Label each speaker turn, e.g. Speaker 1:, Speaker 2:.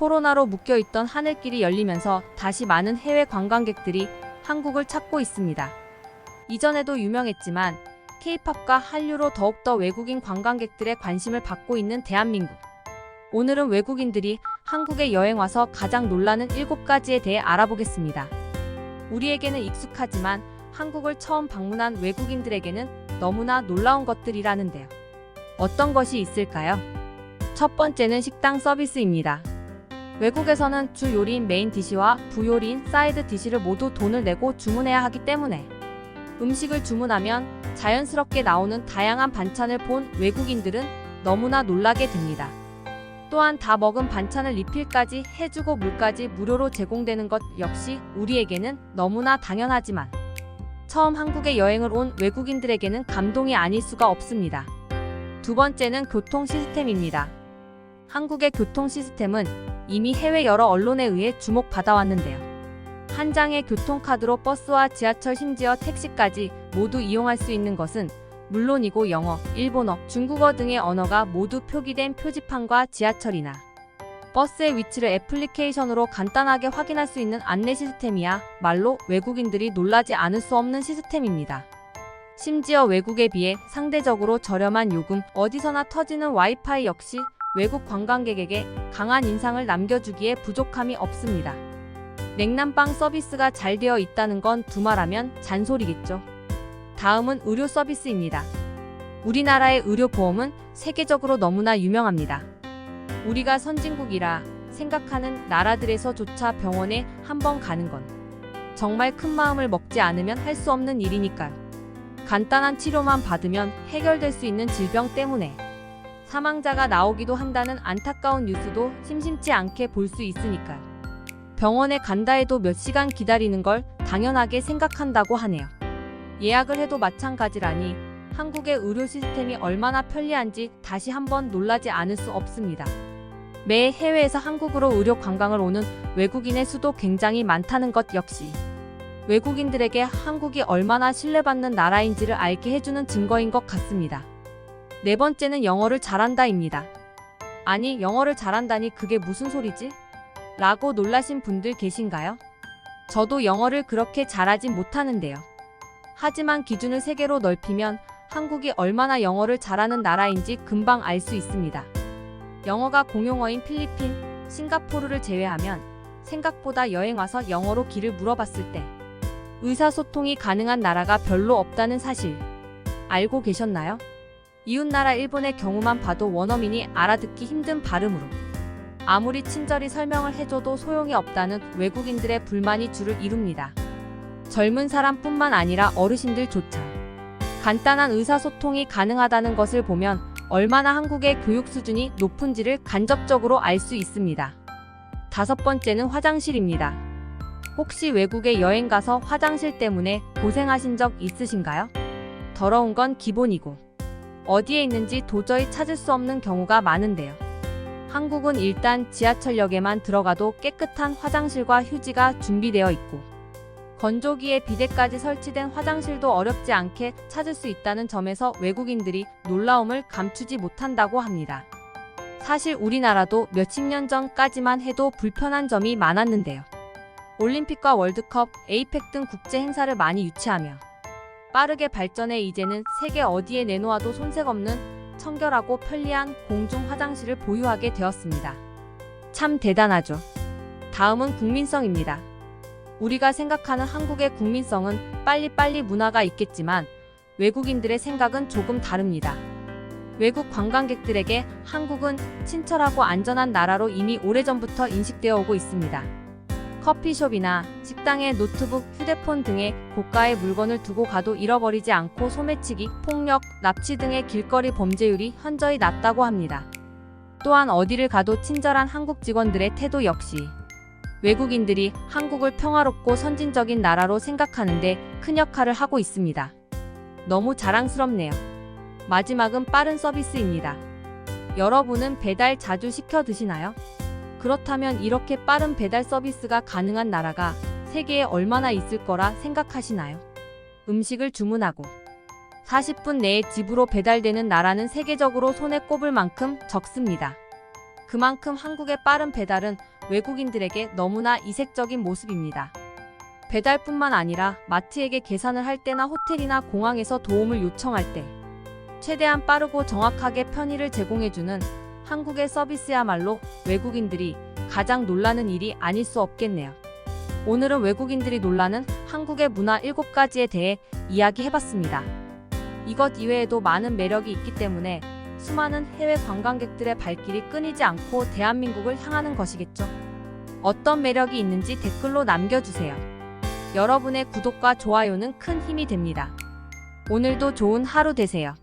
Speaker 1: 코로나로 묶여있던 하늘길이 열리면서 다시 많은 해외 관광객들이 한국을 찾고 있습니다. 이전에도 유명했지만 K-팝과 한류로 더욱더 외국인 관광객들의 관심을 받고 있는 대한민국. 오늘은 외국인들이 한국에 여행 와서 가장 놀라는 7가지에 대해 알아보겠습니다. 우리에게는 익숙하지만 한국을 처음 방문한 외국인들에게는 너무나 놀라운 것들이라는데요. 어떤 것이 있을까요? 첫 번째는 식당 서비스입니다. 외국에서는 주 요리인 메인 디시와 부요리인 사이드 디시를 모두 돈을 내고 주문해야 하기 때문에 음식을 주문하면 자연스럽게 나오는 다양한 반찬을 본 외국인들은 너무나 놀라게 됩니다. 또한 다 먹은 반찬을 리필까지 해주고 물까지 무료로 제공되는 것 역시 우리에게는 너무나 당연하지만 처음 한국에 여행을 온 외국인들에게는 감동이 아닐 수가 없습니다. 두 번째는 교통 시스템입니다. 한국의 교통 시스템은 이미 해외 여러 언론에 의해 주목받아왔는데요. 한 장의 교통카드로 버스와 지하철 심지어 택시까지 모두 이용할 수 있는 것은 물론이고 영어, 일본어, 중국어 등의 언어가 모두 표기된 표지판과 지하철이나 버스의 위치를 애플리케이션으로 간단하게 확인할 수 있는 안내 시스템이야 말로 외국인들이 놀라지 않을 수 없는 시스템입니다. 심지어 외국에 비해 상대적으로 저렴한 요금, 어디서나 터지는 와이파이 역시 외국 관광객에게 강한 인상을 남겨주기에 부족함이 없습니다. 냉난방 서비스가 잘 되어 있다는 건 두말하면 잔소리겠죠. 다음은 의료 서비스입니다. 우리나라의 의료보험은 세계적으로 너무나 유명합니다. 우리가 선진국이라 생각하는 나라들에서조차 병원에 한 번 가는 건 정말 큰 마음을 먹지 않으면 할 수 없는 일이니까요. 간단한 치료만 받으면 해결될 수 있는 질병 때문에 사망자가 나오기도 한다는 안타까운 뉴스도 심심치 않게 볼 수 있으니까요. 병원에 간다 해도 몇 시간 기다리는 걸 당연하게 생각한다고 하네요. 예약을 해도 마찬가지라니 한국의 의료 시스템이 얼마나 편리한지 다시 한번 놀라지 않을 수 없습니다. 매 해외에서 한국으로 의료 관광을 오는 외국인의 수도 굉장히 많다는 것 역시 외국인들에게 한국이 얼마나 신뢰받는 나라인지를 알게 해주는 증거인 것 같습니다. 네 번째는 영어를 잘한다입니다. 아니, 영어를 잘한다니 그게 무슨 소리지? 라고 놀라신 분들 계신가요? 저도 영어를 그렇게 잘하진 못하는데요. 하지만 기준을 세계로 넓히면 한국이 얼마나 영어를 잘하는 나라인지 금방 알 수 있습니다. 영어가 공용어인 필리핀, 싱가포르를 제외하면 생각보다 여행 와서 영어로 길을 물어봤을 때 의사소통이 가능한 나라가 별로 없다는 사실 알고 계셨나요? 이웃나라 일본의 경우만 봐도 원어민이 알아듣기 힘든 발음으로 아무리 친절히 설명을 해줘도 소용이 없다는 외국인들의 불만이 주를 이룹니다. 젊은 사람뿐만 아니라 어르신들조차 간단한 의사소통이 가능하다는 것을 보면 얼마나 한국의 교육 수준이 높은지를 간접적으로 알 수 있습니다. 다섯 번째는 화장실입니다. 혹시 외국에 여행 가서 화장실 때문에 고생하신 적 있으신가요? 더러운 건 기본이고 어디에 있는지 도저히 찾을 수 없는 경우가 많은데요. 한국은 일단 지하철역에만 들어가도 깨끗한 화장실과 휴지가 준비되어 있고 건조기에 비데까지 설치된 화장실도 어렵지 않게 찾을 수 있다는 점에서 외국인들이 놀라움을 감추지 못한다고 합니다. 사실 우리나라도 몇십 년 전까지만 해도 불편한 점이 많았는데요. 올림픽과 월드컵, 에이펙 등 국제 행사를 많이 유치하며 빠르게 발전해 이제는 세계 어디에 내놓아도 손색 없는 청결하고 편리한 공중 화장실을 보유하게 되었습니다. 참 대단하죠. 다음은 국민성입니다. 우리가 생각하는 한국의 국민성은 빨리빨리 문화가 있겠지만 외국인들의 생각은 조금 다릅니다. 외국 관광객들에게 한국은 친절하고 안전한 나라로 이미 오래전부터 인식되어 오고 있습니다. 커피숍이나 식당에 노트북, 휴대폰 등의 고가의 물건을 두고 가도 잃어버리지 않고 소매치기, 폭력, 납치 등의 길거리 범죄율이 현저히 낮다고 합니다. 또한 어디를 가도 친절한 한국 직원들의 태도 역시 외국인들이 한국을 평화롭고 선진적인 나라로 생각하는데 큰 역할을 하고 있습니다. 너무 자랑스럽네요. 마지막은 빠른 서비스입니다. 여러분은 배달 자주 시켜 드시나요? 그렇다면 이렇게 빠른 배달 서비스가 가능한 나라가 세계에 얼마나 있을 거라 생각하시나요? 음식을 주문하고 40분 내에 집으로 배달되는 나라는 세계적으로 손에 꼽을 만큼 적습니다. 그만큼 한국의 빠른 배달은 외국인들에게 너무나 이색적인 모습입니다. 배달뿐만 아니라 마트에게 계산을 할 때나 호텔이나 공항에서 도움을 요청할 때 최대한 빠르고 정확하게 편의를 제공해주는 한국의 서비스야말로 외국인들이 가장 놀라는 일이 아닐 수 없겠네요. 오늘은 외국인들이 놀라는 한국의 문화 7가지에 대해 이야기해봤습니다. 이것 이외에도 많은 매력이 있기 때문에 수많은 해외 관광객들의 발길이 끊이지 않고 대한민국을 향하는 것이겠죠. 어떤 매력이 있는지 댓글로 남겨주세요. 여러분의 구독과 좋아요는 큰 힘이 됩니다. 오늘도 좋은 하루 되세요.